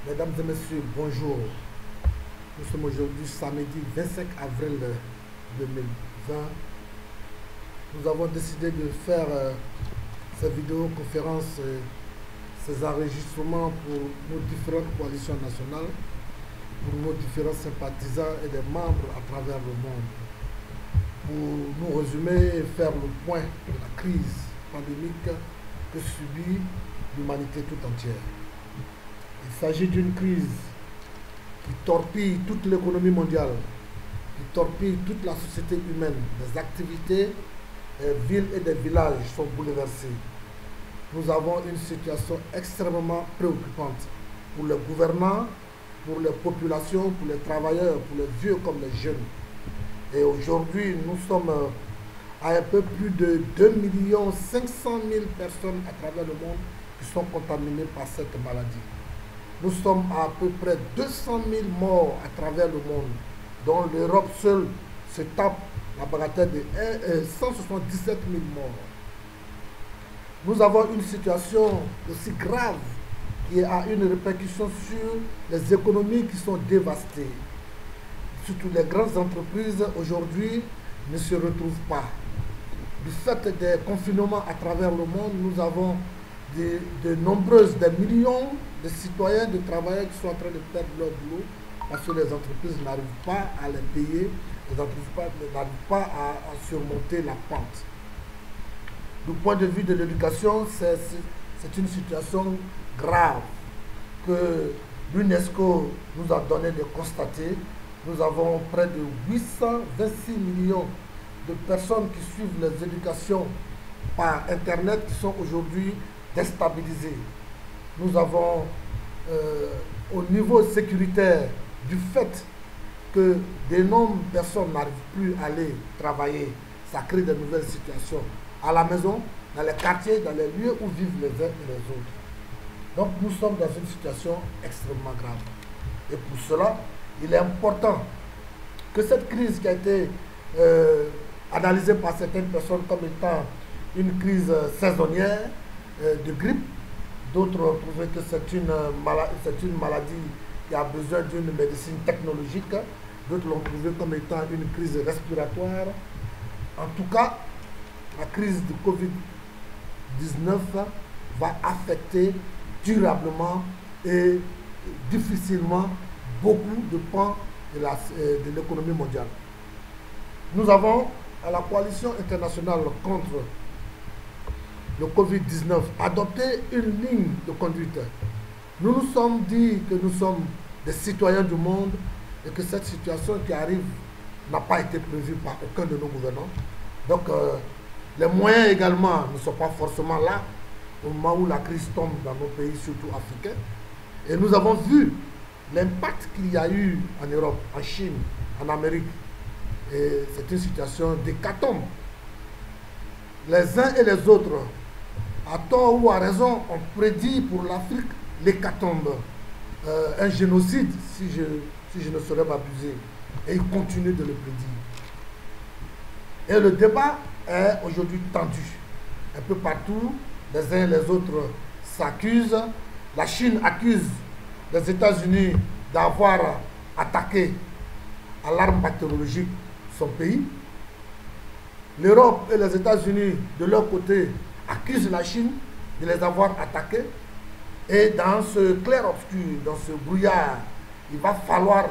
Mesdames et messieurs, bonjour. Nous sommes aujourd'hui samedi 25 avril 2020. Nous avons décidé de faire ces vidéoconférences, ces enregistrements pour nos différentes coalitions nationales, pour nos différents sympathisants et des membres à travers le monde, pour nous résumer et faire le point de la crise pandémique que subit l'humanité tout entière. Il s'agit d'une crise qui torpille toute l'économie mondiale, qui torpille toute la société humaine. Les activités des villes et des villages sont bouleversées. Nous avons une situation extrêmement préoccupante pour les gouvernants, pour les populations, pour les travailleurs, pour les vieux comme les jeunes. Et aujourd'hui, nous sommes à un peu plus de 2 500 000 personnes à travers le monde qui sont contaminées par cette maladie. Nous sommes à peu près 200 000 morts à travers le monde, dont l'Europe seule se tape la bagatelle de 177 000 morts. Nous avons une situation aussi grave qui a une répercussion sur les économies qui sont dévastées. Surtout les grandes entreprises aujourd'hui ne se retrouvent pas. Du fait des confinements à travers le monde, nous avons des millions de citoyens, de travailleurs qui sont en train de perdre leur boulot parce que les entreprises n'arrivent pas à les payer, les entreprises n'arrivent pas à surmonter la pente. Du point de vue de l'éducation, c'est une situation grave que l'UNESCO nous a donné de constater. Nous avons près de 826 millions de personnes qui suivent les éducations par Internet qui sont aujourd'hui déstabilisées. Nous avons au niveau sécuritaire, du fait que d'énormes personnes n'arrivent plus à aller travailler, ça crée de nouvelles situations à la maison, dans les quartiers, dans les lieux où vivent les uns et les autres. Donc nous sommes dans une situation extrêmement grave. Et pour cela, il est important que cette crise qui a été analysée par certaines personnes comme étant une crise saisonnière de grippe, d'autres ont trouvé que c'est une maladie qui a besoin d'une médecine technologique, d'autres l'ont trouvé comme étant une crise respiratoire. En tout cas, la crise du Covid-19 va affecter durablement et difficilement beaucoup de pans de l'économie mondiale. Nous avons, à la coalition internationale contre le Covid-19, adopté une ligne de conduite. Nous nous sommes dit que nous sommes des citoyens du monde et que cette situation qui arrive n'a pas été prévue par aucun de nos gouvernants. Donc, les moyens également ne sont pas forcément là au moment où la crise tombe dans nos pays, surtout africains. Et nous avons vu l'impact qu'il y a eu en Europe, en Chine, en Amérique. Et c'est une situation d'hécatombe. Les uns et les autres, à tort ou à raison, ont prédit pour l'Afrique l'hécatombe, un génocide, si je ne saurais m'abuser. Et ils continuent de le prédire. Et le débat est aujourd'hui tendu. Un peu partout, les uns et les autres s'accusent. La Chine accuse les États-Unis d'avoir attaqué à l'arme bactériologique son pays. L'Europe et les États-Unis, de leur côté, accusent la Chine de les avoir attaqués. Et dans ce clair-obscur, dans ce brouillard, il va falloir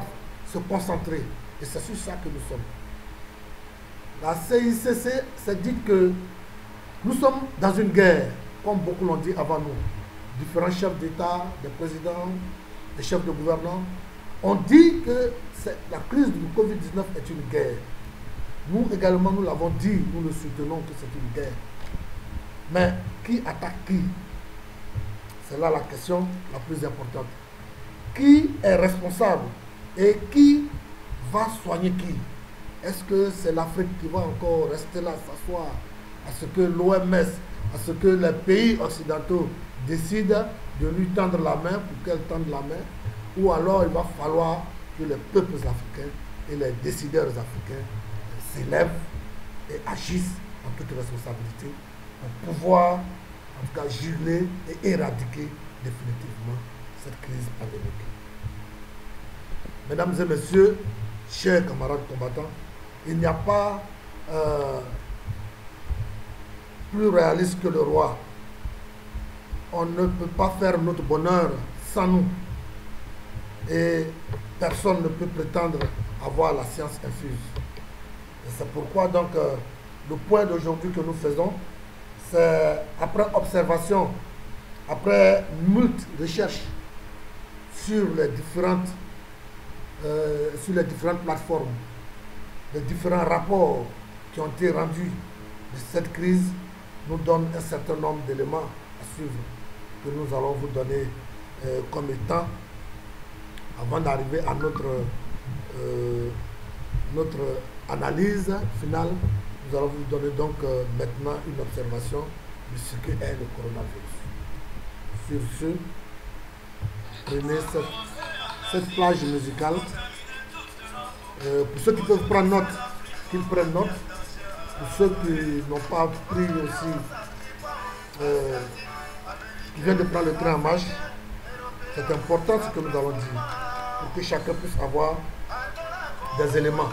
se concentrer. Et c'est sur ça que nous sommes. La CICC s'est dit que nous sommes dans une guerre, comme beaucoup l'ont dit avant nous. Différents chefs d'État, des présidents, des chefs de gouvernement ont dit que la crise du Covid-19 est une guerre. Nous également, nous l'avons dit, nous le soutenons que c'est une guerre. Mais qui attaque qui? C'est là la question la plus importante. Qui est responsable et qui va soigner qui? Est-ce que c'est l'Afrique qui va encore rester là, s'asseoir à ce que l'OMS, à ce que les pays occidentaux décident de lui tendre la main pour qu'elle tende la main? Ou alors il va falloir que les peuples africains et les décideurs africains s'élèvent et agissent en toute responsabilité pour pouvoir en tout cas juguler et éradiquer définitivement cette crise pandémique. Mesdames et messieurs, chers camarades combattants, il n'y a pas plus réaliste que le roi. On ne peut pas faire notre bonheur sans nous. Et personne ne peut prétendre avoir la science infuse. Et c'est pourquoi donc le point d'aujourd'hui que nous faisons, c'est après observation, après moult recherches sur les différentes plateformes, les différents rapports qui ont été rendus de cette crise, nous donnent un certain nombre d'éléments à suivre que nous allons vous donner comme étant avant d'arriver à notre analyse finale. Nous allons vous donner donc maintenant une observation de ce que est le coronavirus. Sur ce, prenez cette plage musicale. Pour ceux qui peuvent prendre note, qu'ils prennent note. Pour ceux qui n'ont pas pris aussi, qui viennent de prendre le train en marche, c'est important ce que nous allons dire, pour que chacun puisse avoir des éléments.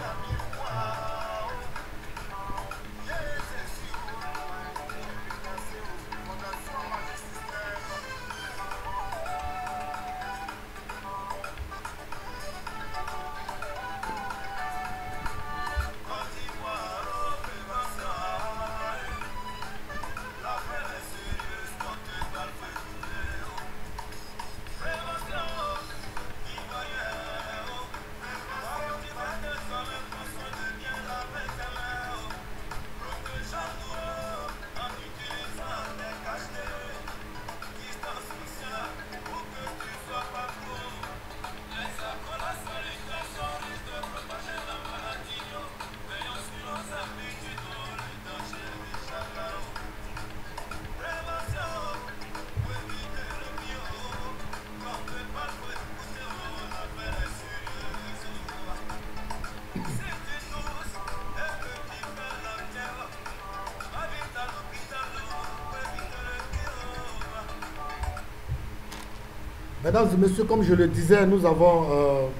Mesdames et messieurs, comme je le disais, nous avons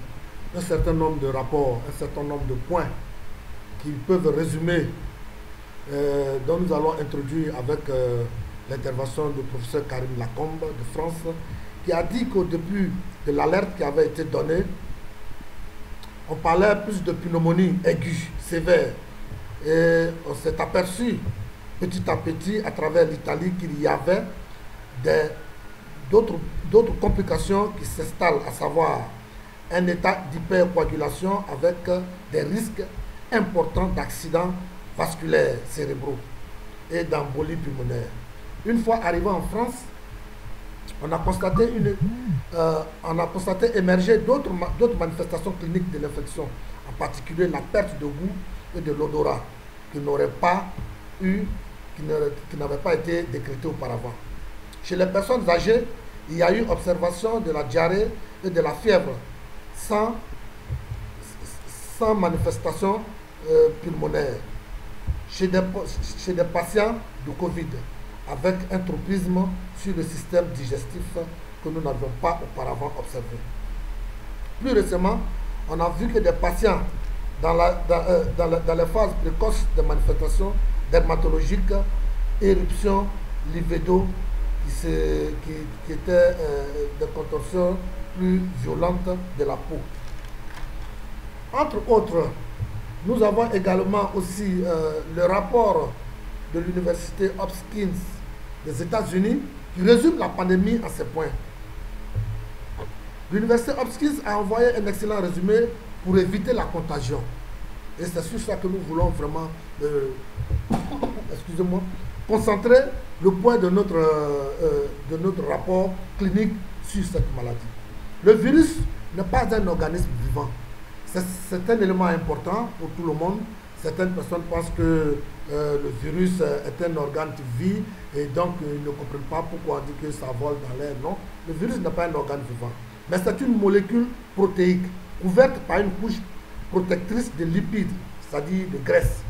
un certain nombre de rapports, un certain nombre de points qui peuvent résumer, dont nous allons introduire avec l'intervention du professeur Karim Lacombe de France, qui a dit qu'au début de l'alerte qui avait été donnée, on parlait plus de pneumonie aiguë, sévère. Et on s'est aperçu petit à petit à travers l'Italie qu'il y avait d'autres complications qui s'installent, à savoir un état d'hypercoagulation avec des risques importants d'accidents vasculaires cérébraux et d'embolie pulmonaire. Une fois arrivé en France, on a constaté émerger d'autres manifestations cliniques de l'infection, en particulier la perte de goût et de l'odorat, qui n'avaient pas été décrétées auparavant. Chez les personnes âgées, il y a eu observation de la diarrhée et de la fièvre sans manifestation pulmonaire. Chez des patients de Covid, avec un tropisme sur le système digestif que nous n'avions pas auparavant observé. Plus récemment, on a vu que des patients dans les phases précoces de manifestations dermatologiques, éruptions, livédo, qui étaient des contorsions plus violentes de la peau. Entre autres, nous avons également aussi le rapport de l'université Hopkins des États-Unis qui résume la pandémie à ces points. L'université Hopkins a envoyé un excellent résumé pour éviter la contagion. Et c'est sur ça que nous voulons vraiment concentrer le point de notre rapport clinique sur cette maladie. Le virus n'est pas un organisme vivant. C'est un élément important pour tout le monde. Certaines personnes pensent que le virus est un organe qui vit et donc ils ne comprennent pas pourquoi on dit que ça vole dans l'air. Non, le virus n'est pas un organe vivant. Mais c'est une molécule protéique couverte par une couche protectrice de lipides, c'est-à-dire de graisse,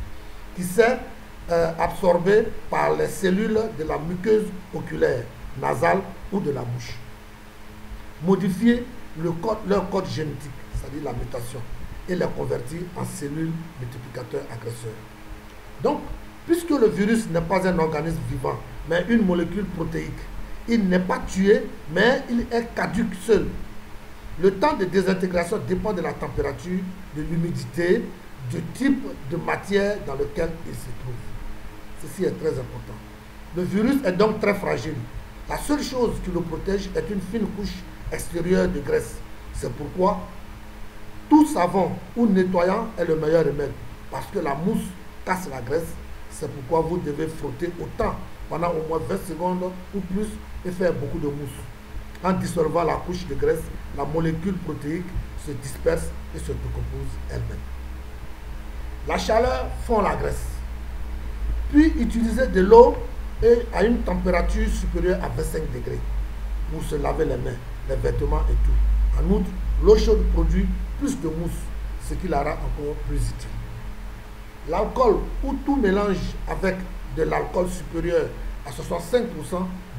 qui s'est absorbée par les cellules de la muqueuse oculaire, nasale ou de la bouche. modifier leur code génétique, c'est-à-dire la mutation, et les convertir en cellules multiplicateurs agresseurs. Donc, puisque le virus n'est pas un organisme vivant, mais une molécule protéique, il n'est pas tué, mais il est caduque seul. Le temps de désintégration dépend de la température, de l'humidité, du type de matière dans lequel il se trouve. Ceci est très important. Le virus est donc très fragile. La seule chose qui le protège est une fine couche extérieure de graisse. C'est pourquoi tout savon ou nettoyant est le meilleur remède, parce que la mousse casse la graisse. C'est pourquoi vous devez frotter autant pendant au moins 20 secondes ou plus et faire beaucoup de mousse. En dissolvant la couche de graisse, la molécule protéique se disperse et se décompose elle-même. La chaleur fond la graisse. Puis utilisez de l'eau et à une température supérieure à 25 degrés pour se laver les mains, les vêtements et tout. En outre, l'eau chaude produit plus de mousse, ce qui la rend encore plus utile. L'alcool ou tout mélange avec de l'alcool supérieur à 65%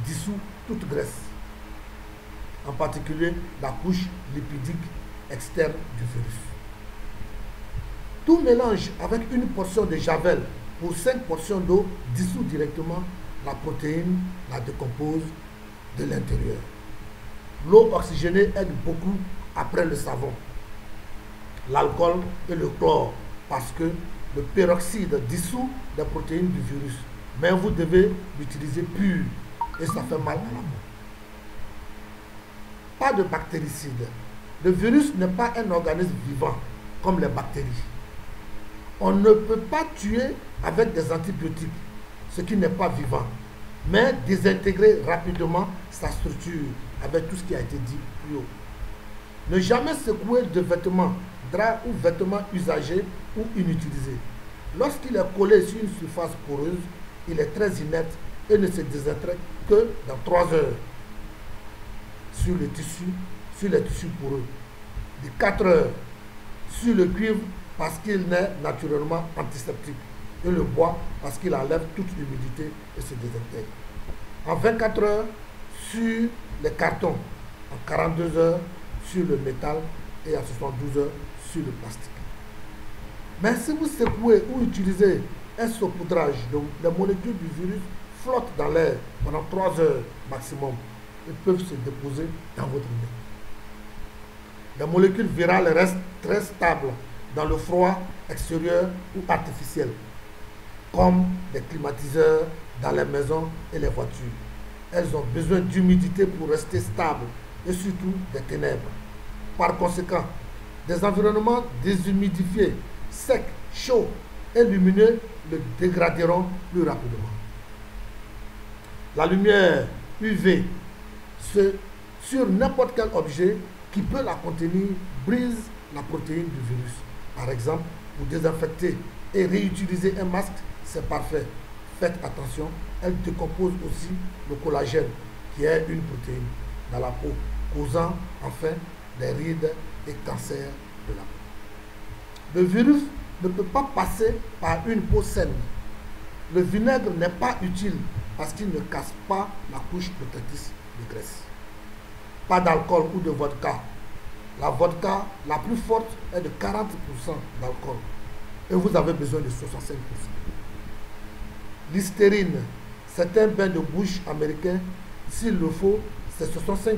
dissout toute graisse, en particulier la couche lipidique externe du virus. Tout mélange avec une portion de javel pour 5 portions d'eau dissout directement la protéine, la décompose de l'intérieur. L'eau oxygénée aide beaucoup après le savon, l'alcool et le chlore, parce que le peroxyde dissout les protéines du virus, mais vous devez l'utiliser pur et ça fait mal à la peau. Pas de bactéricide. Le virus n'est pas un organisme vivant comme les bactéries. On ne peut pas tuer avec des antibiotiques, ce qui n'est pas vivant, mais désintégrer rapidement sa structure avec tout ce qui a été dit plus haut. Ne jamais secouer de vêtements, draps ou vêtements usagés ou inutilisés. Lorsqu'il est collé sur une surface poreuse, il est très inerte et ne se désintègre que dans 3 heures sur les tissus poreux, de 4 heures sur le cuivre parce qu'il est naturellement antiseptique et le bois parce qu'il enlève toute l'humidité et se désintègre. En 24 heures sur les cartons, en 42 heures sur le métal et en 72 heures sur le plastique. Mais si vous secouez ou utilisez un saupoudrage, les molécules du virus flottent dans l'air pendant 3 heures maximum et peuvent se déposer dans votre nez. Les molécules virales restent très stables dans le froid extérieur ou artificiel, comme les climatiseurs dans les maisons et les voitures. Elles ont besoin d'humidité pour rester stables et surtout des ténèbres. Par conséquent, des environnements déshumidifiés, secs, chauds et lumineux le dégraderont plus rapidement. La lumière UV sur n'importe quel objet qui peut la contenir brise la protéine du virus. Par exemple, pour désinfecter et réutiliser un masque, c'est parfait. Faites attention, elle décompose aussi le collagène, qui est une protéine dans la peau, causant enfin des rides et cancers de la peau. Le virus ne peut pas passer par une peau saine. Le vinaigre n'est pas utile parce qu'il ne casse pas la couche protectrice de graisse. Pas d'alcool ou de vodka. La vodka la plus forte est de 40% d'alcool et vous avez besoin de 65%. Listerine, c'est un bain de bouche américain. S'il le faut, c'est 65%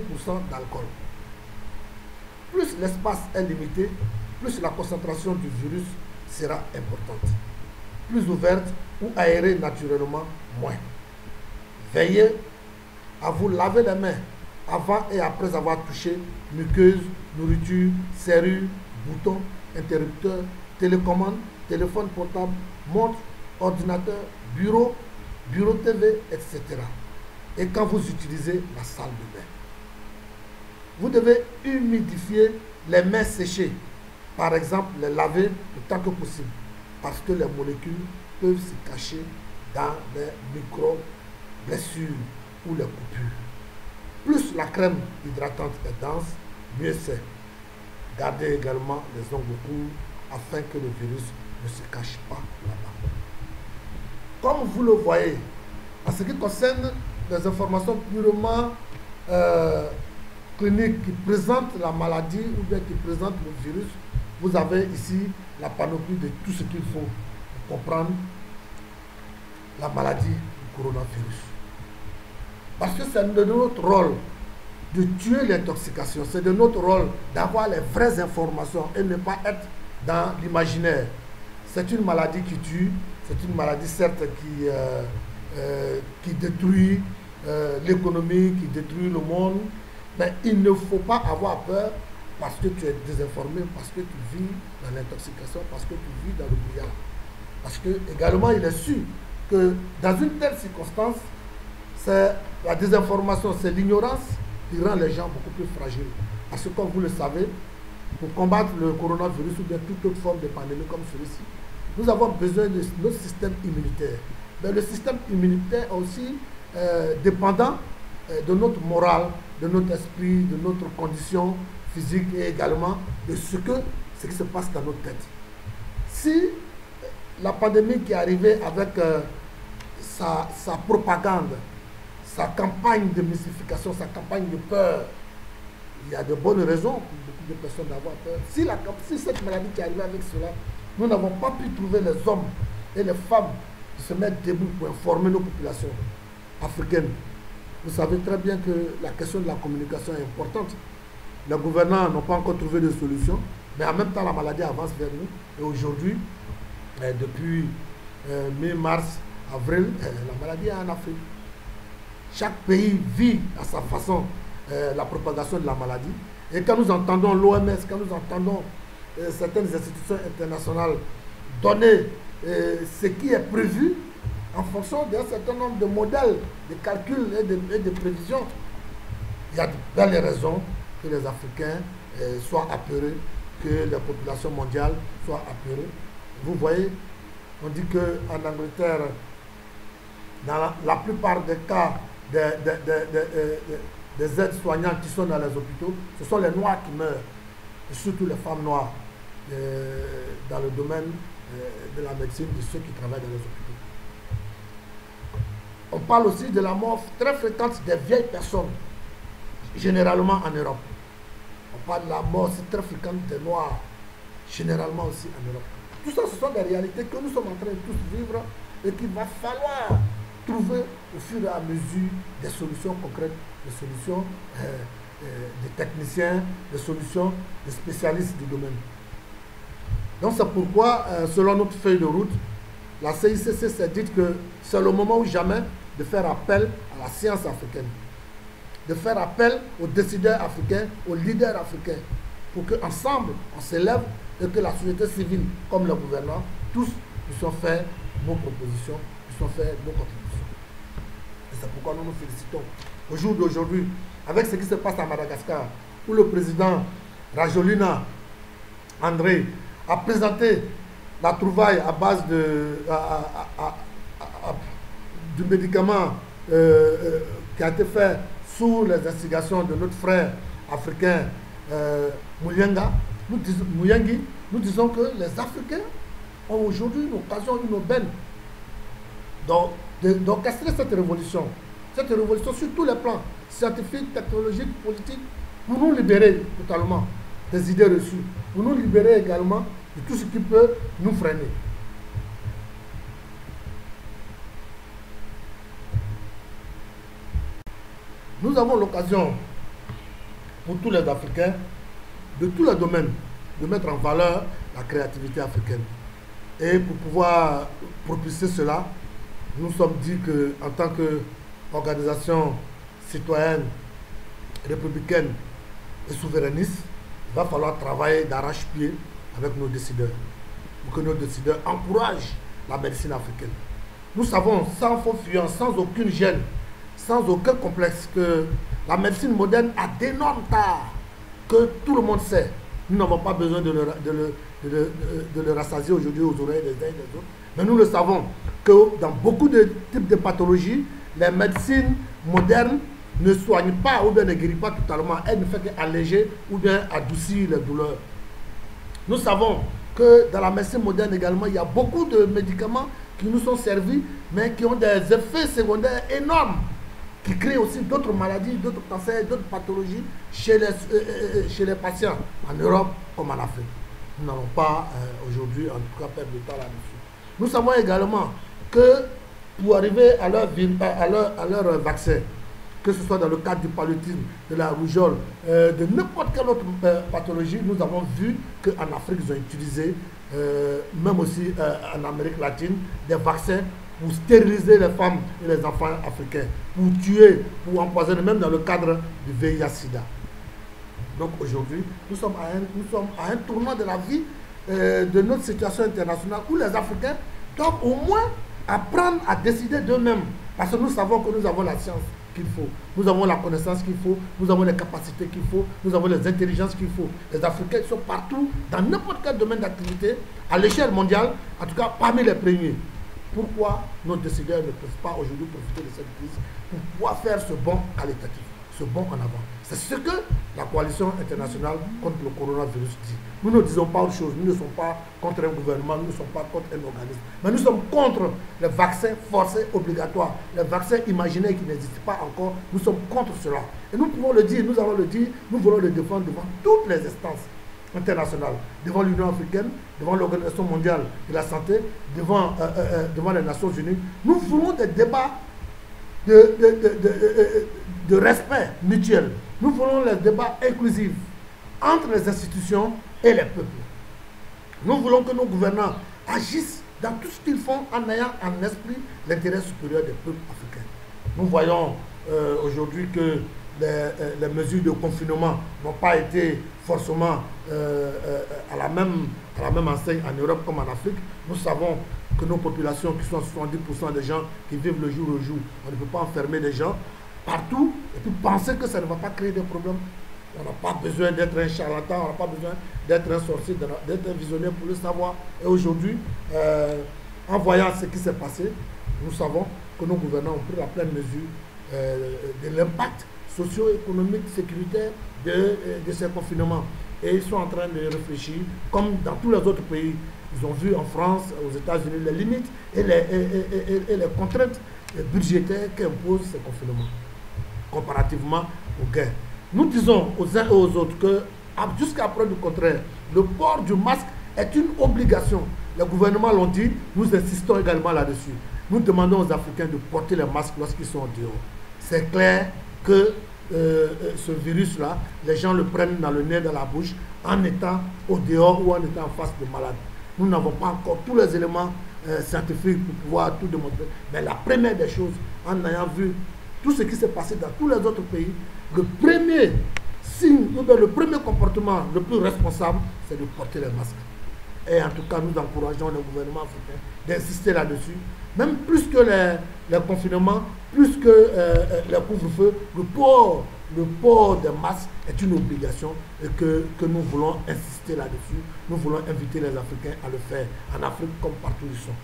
d'alcool. Plus l'espace est limité, plus la concentration du virus sera importante. Plus ouverte ou aérée naturellement, moins. Veillez à vous laver les mains avant et après avoir touché muqueuse, nourriture, serrure, boutons, interrupteurs, télécommande, téléphone portable, montre, ordinateur, bureau TV, etc. Et quand vous utilisez la salle de bain. Vous devez humidifier les mains séchées. Par exemple, les laver le temps que possible. Parce que les molécules peuvent se cacher dans les micro-blessures ou les coupures. Plus la crème hydratante est dense, mieux c'est. Gardez également les ongles courts afin que le virus ne se cache pas là-bas. Comme vous le voyez, en ce qui concerne les informations purement clinique qui présente la maladie ou bien qui présente le virus, vous avez ici la panoplie de tout ce qu'il faut pour comprendre la maladie du coronavirus. Parce que c'est de notre rôle de tuer l'intoxication, c'est de notre rôle d'avoir les vraies informations et ne pas être dans l'imaginaire. C'est une maladie qui tue, c'est une maladie certes qui détruit l'économie, qui détruit le monde, mais il ne faut pas avoir peur parce que tu es désinformé, parce que tu vis dans l'intoxication, parce que tu vis dans le brouillard. Parce que également il est su que dans une telle circonstance, c'est la désinformation, c'est l'ignorance qui rend les gens beaucoup plus fragiles. Parce que comme vous le savez, pour combattre le coronavirus ou bien toute autre forme de pandémie comme celui-ci, nous avons besoin de notre système immunitaire. Mais le système immunitaire est aussi dépendant de notre morale, de notre esprit, de notre condition physique et également de ce qui se passe dans notre tête. Si la pandémie qui est arrivée avec sa propagande, sa campagne de mystification, sa campagne de peur, il y a de bonnes raisons pour beaucoup de personnes d'avoir peur. Si cette maladie qui est arrivée avec cela, nous n'avons pas pu trouver les hommes et les femmes qui se mettent debout pour informer nos populations africaines. Vous savez très bien que la question de la communication est importante. Les gouvernants n'ont pas encore trouvé de solution, mais en même temps la maladie avance vers nous. Et aujourd'hui, depuis mi-mars, avril, la maladie est en Afrique. Chaque pays vit à sa façon la propagation de la maladie. Et quand nous entendons l'OMS, quand nous entendons certaines institutions internationales donner ce qui est prévu en fonction d'un certain nombre de modèles, de calculs et de prévisions, il y a de belles raisons que les Africains soient apeurés, que la population mondiale soit apeurée. Vous voyez, on dit qu'en Angleterre, dans la plupart des cas des aides-soignantes qui sont dans les hôpitaux, ce sont les Noirs qui meurent, et surtout les femmes noires, dans le domaine de la médecine, de ceux qui travaillent dans les hôpitaux. On parle aussi de la mort très fréquente des vieilles personnes, généralement en Europe. On parle de la mort aussi très fréquente des Noirs, généralement aussi en Europe. Tout ça, ce sont des réalités que nous sommes en train de tous vivre et qu'il va falloir trouver au fur et à mesure des solutions concrètes, des solutions des techniciens, des solutions des spécialistes du domaine. Donc c'est pourquoi, selon notre feuille de route, la CICC s'est dit que c'est le moment ou jamais de faire appel à la science africaine, de faire appel aux décideurs africains, aux leaders africains, pour qu'ensemble, on s'élève et que la société civile, comme le gouvernement, tous puissent faire nos propositions, puissent faire nos contributions. Et c'est pourquoi nous nous félicitons au jour d'aujourd'hui, avec ce qui se passe à Madagascar, où le président Rajolina André a présenté la trouvaille à base du médicament qui a été fait sous les instigations de notre frère africain Mouyangi. Nous disons que les Africains ont aujourd'hui une occasion, une aubaine d'orchestrer cette révolution sur tous les plans, scientifiques, technologiques, politiques, pour nous libérer totalement des idées reçues, pour nous libérer également de tout ce qui peut nous freiner. Nous avons l'occasion, pour tous les Africains, de tous les domaines, de mettre en valeur la créativité africaine. Et pour pouvoir propulser cela, nous sommes dit qu'en tant qu'organisation citoyenne, républicaine et souverainiste, il va falloir travailler d'arrache-pied avec nos décideurs, pour que nos décideurs encouragent la médecine africaine. Nous savons sans faux fuyant, sans aucune gêne, sans aucun complexe, que la médecine moderne a d'énormes tares que tout le monde sait. Nous n'avons pas besoin de le rassasier aujourd'hui aux oreilles des uns et des autres. Mais nous le savons que dans beaucoup de types de pathologies, les médecines modernes ne soignent pas ou bien ne guérissent pas totalement. Elles ne font qu'alléger ou bien adoucir les douleurs. Nous savons que dans la médecine moderne également, il y a beaucoup de médicaments qui nous sont servis, mais qui ont des effets secondaires énormes. qui crée aussi d'autres maladies, d'autres cancers, d'autres pathologies chez les patients, en Europe comme en Afrique. Nous n'allons pas aujourd'hui, en tout cas, perdre de temps là-dessus. Nous savons également que pour arriver à leur vaccin, que ce soit dans le cadre du paludisme, de la rougeole, de n'importe quelle autre pathologie, nous avons vu qu'en Afrique, ils ont utilisé, même aussi en Amérique latine, des vaccins pour stériliser les femmes et les enfants africains, pour tuer, pour empoisonner, même dans le cadre du VIH-Sida. Donc aujourd'hui, nous sommes à un tournant de la vie de notre situation internationale où les Africains doivent au moins apprendre à décider d'eux-mêmes. Parce que nous savons que nous avons la science qu'il faut, nous avons la connaissance qu'il faut, nous avons les capacités qu'il faut, nous avons les intelligences qu'il faut. Les Africains sont partout, dans n'importe quel domaine d'activité, à l'échelle mondiale, en tout cas parmi les premiers. Pourquoi nos décideurs ne peuvent pas aujourd'hui profiter de cette crise pour pouvoir faire ce bond qualitatif, ce bond en avant? C'est ce que la coalition internationale contre le coronavirus dit. Nous ne disons pas autre chose, nous ne sommes pas contre un gouvernement, nous ne sommes pas contre un organisme, mais nous sommes contre les vaccins forcés obligatoires, les vaccins imaginaires qui n'existent pas encore, nous sommes contre cela. Et nous pouvons le dire, nous allons le dire, nous voulons le défendre devant toutes les instances internationales, devant l'Union africaine, devant l'Organisation mondiale de la santé, devant les Nations unies. Nous voulons des débats de respect mutuel. Nous voulons les débats inclusifs entre les institutions et les peuples. Nous voulons que nos gouvernants agissent dans tout ce qu'ils font en ayant en esprit l'intérêt supérieur des peuples africains. Nous voyons aujourd'hui que les mesures de confinement n'ont pas été forcément à la même enseigne en Europe comme en Afrique. Nous savons que nos populations, qui sont 70% des gens qui vivent le jour au jour, on ne peut pas enfermer les gens partout et puis penser que ça ne va pas créer des problèmes. On n'a pas besoin d'être un charlatan, on n'a pas besoin d'être un sorcier, d'être un visionnaire pour le savoir. Et aujourd'hui, en voyant ce qui s'est passé, nous savons que nos gouvernants ont pris la pleine mesure de l'impact socio-économique, sécuritaire de ces confinements. Et ils sont en train de réfléchir, comme dans tous les autres pays. Ils ont vu en France, aux États-Unis, les limites et les contraintes budgétaires qu'imposent ces confinements, comparativement aux gains. Nous disons aux uns et aux autres que, jusqu'à preuve du contraire, le port du masque est une obligation. Les gouvernements l'ont dit, nous insistons également là-dessus. Nous demandons aux Africains de porter les masques lorsqu'ils sont dehors. C'est clair que ce virus-là, les gens le prennent dans le nez, dans la bouche, en étant au dehors ou en étant en face de malades. Nous n'avons pas encore tous les éléments scientifiques pour pouvoir tout démontrer. Mais la première des choses, en ayant vu tout ce qui s'est passé dans tous les autres pays, le premier signe, ou bien le premier comportement le plus responsable, c'est de porter les masques. Et en tout cas, nous encourageons le gouvernement africain d'insister là-dessus. Même plus que les confinements, plus que les couvre-feux, le port des masques est une obligation et que nous voulons insister là-dessus. Nous voulons inviter les Africains à le faire, en Afrique comme partout où ils sont.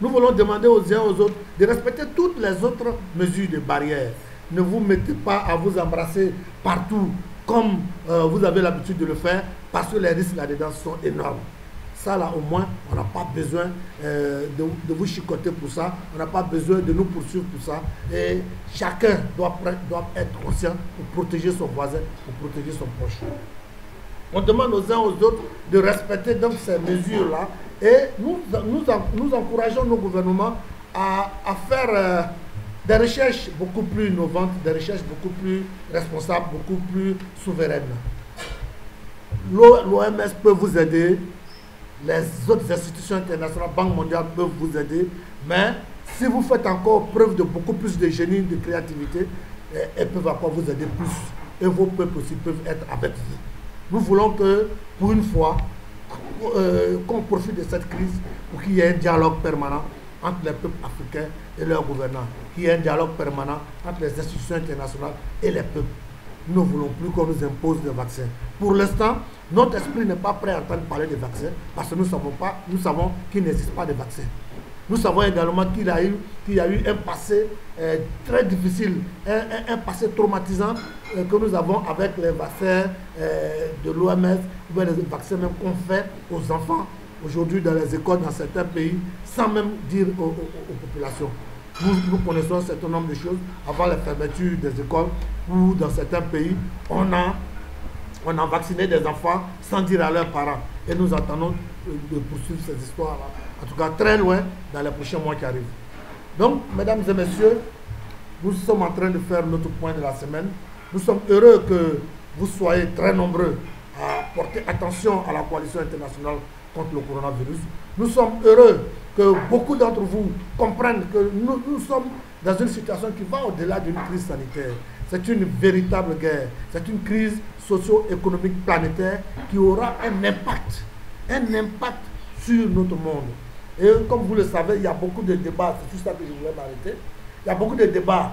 Nous voulons demander aux uns et aux autres de respecter toutes les autres mesures de barrière. Ne vous mettez pas à vous embrasser partout comme vous avez l'habitude de le faire, parce que les risques là-dedans sont énormes. Ça, là, au moins, on n'a pas besoin de vous chicoter pour ça. On n'a pas besoin de nous poursuivre pour ça. Et chacun doit être conscient pour protéger son voisin, pour protéger son proche. On demande aux uns aux autres de respecter donc ces mesures-là. Et nous encourageons nos gouvernements à faire des recherches beaucoup plus innovantes, des recherches beaucoup plus responsables, beaucoup plus souveraines. L'OMS peut vous aider. Les autres institutions internationales, Banque mondiale peuvent vous aider, mais si vous faites encore preuve de beaucoup plus de génie, de créativité, elles peuvent encore vous aider plus. Et vos peuples aussi peuvent être avec vous. Nous voulons que, pour une fois, qu'on profite de cette crise pour qu'il y ait un dialogue permanent entre les peuples africains et leurs gouvernants, qu'il y ait un dialogue permanent entre les institutions internationales et les peuples. Nous ne voulons plus qu'on nous impose des vaccins. Pour l'instant, notre esprit n'est pas prêt à entendre parler des vaccins parce que nous savons qu'il n'existe pas de vaccins. Nous savons également qu'il y a eu un passé très difficile, un passé traumatisant que nous avons avec les vaccins de l'OMS, ou les vaccins même qu'on fait aux enfants aujourd'hui dans les écoles, dans certains pays, sans même dire aux populations. Nous connaissons un certain nombre de choses avant la fermeture des écoles, où dans certains pays, on a vacciné des enfants sans dire à leurs parents. Et nous attendons de poursuivre ces histoires-là, en tout cas très loin dans les prochains mois qui arrivent. Donc, mesdames et messieurs, nous sommes en train de faire notre point de la semaine. Nous sommes heureux que vous soyez très nombreux à porter attention à la coalition internationale contre le coronavirus. Nous sommes heureux que beaucoup d'entre vous comprennent que nous sommes dans une situation qui va au-delà d'une crise sanitaire. C'est une véritable guerre. C'est une crise socio-économique planétaire qui aura un impact sur notre monde. Et comme vous le savez, il y a beaucoup de débats, c'est tout ça que je voulais m'arrêter. Il y a beaucoup de débats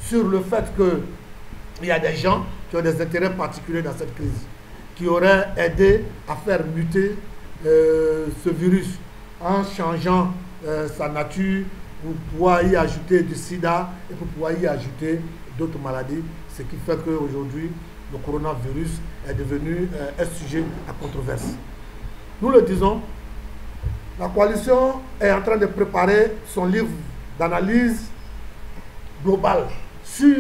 sur le fait qu'il y a des gens qui ont des intérêts particuliers dans cette crise, qui auraient aidé à faire muter ce virus en changeant sa nature pour pouvoir y ajouter du sida et pour pouvoir y ajouter d'autres maladies, ce qui fait qu'aujourd'hui, le coronavirus est devenu un sujet à controverse. Nous le disons, la coalition est en train de préparer son livre d'analyse globale sur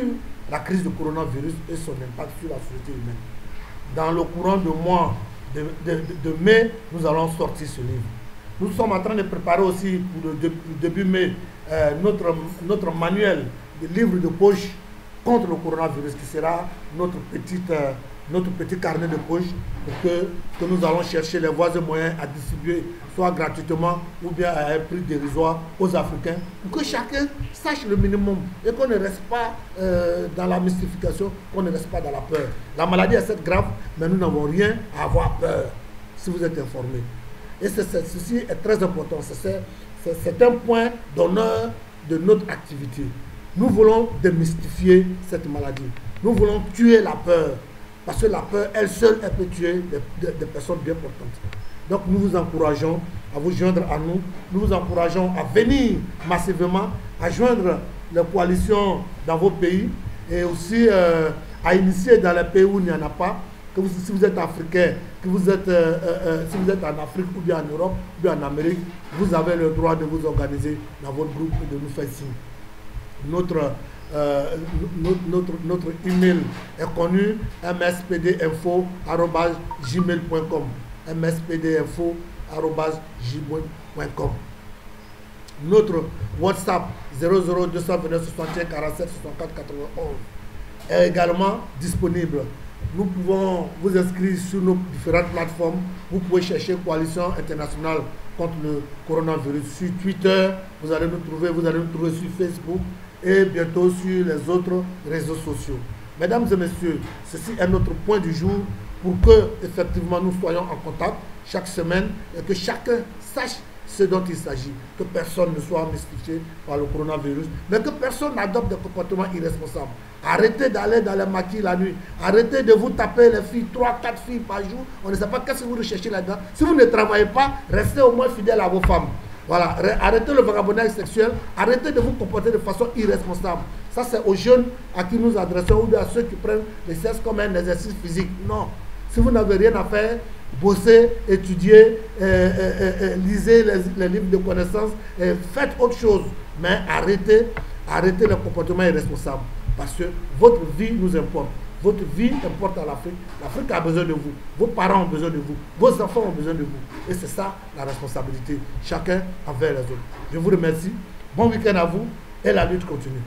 la crise du coronavirus et son impact sur la société humaine. Dans le courant du mois de mai, nous allons sortir ce livre. Nous sommes en train de préparer aussi pour le début mai notre manuel de livre de poche contre le coronavirus, qui sera notre petit carnet de poche que nous allons chercher les voies et moyens à distribuer, soit gratuitement ou bien à un prix dérisoire aux Africains, pour que chacun sache le minimum et qu'on ne reste pas dans la mystification, qu'on ne reste pas dans la peur. La maladie est cette grave, mais nous n'avons rien à avoir peur si vous êtes informés. Et ceci est très important. C'est un point d'honneur de notre activité. Nous voulons démystifier cette maladie. Nous voulons tuer la peur. Parce que la peur, elle seule, elle peut tuer des personnes bien importantes. Donc nous vous encourageons à vous joindre à nous. Nous vous encourageons à venir massivement, à joindre les coalitions dans vos pays et aussi à initier dans les pays où il n'y en a pas. Si vous êtes africain, si vous êtes en Afrique ou bien en Europe ou bien en Amérique, vous avez le droit de vous organiser dans votre groupe et de nous faire signe. Notre email est connu, mspdinfo@gmail.com, mspdinfo@gmail.com. Notre WhatsApp 00229 61 47 64 91 est également disponible. Nous pouvons vous inscrire sur nos différentes plateformes. Vous pouvez chercher Coalition internationale contre le coronavirus sur Twitter. Vous allez nous trouver sur Facebook et bientôt sur les autres réseaux sociaux. Mesdames et messieurs, ceci est notre point du jour pour que effectivement nous soyons en contact chaque semaine et que chacun sache ce dont il s'agit, que personne ne soit mystifié par le coronavirus, mais que personne n'adopte des comportements irresponsables. Arrêtez d'aller dans les maquis la nuit, arrêtez de vous taper les filles, 3-4 filles par jour, on ne sait pas qu'est-ce que vous recherchez là-dedans. Si vous ne travaillez pas, restez au moins fidèle à vos femmes. Voilà, arrêtez le vagabondage sexuel, arrêtez de vous comporter de façon irresponsable. Ça, c'est aux jeunes à qui nous adressons ou à ceux qui prennent le sexe comme un exercice physique. Non. Si vous n'avez rien à faire, bossez, étudiez, lisez les livres de connaissances, faites autre chose. Mais arrêtez le comportement irresponsable. Parce que votre vie nous importe. Votre vie importe à l'Afrique. L'Afrique a besoin de vous. Vos parents ont besoin de vous. Vos enfants ont besoin de vous. Et c'est ça la responsabilité. Chacun envers les autres. Je vous remercie. Bon week-end à vous et la lutte continue.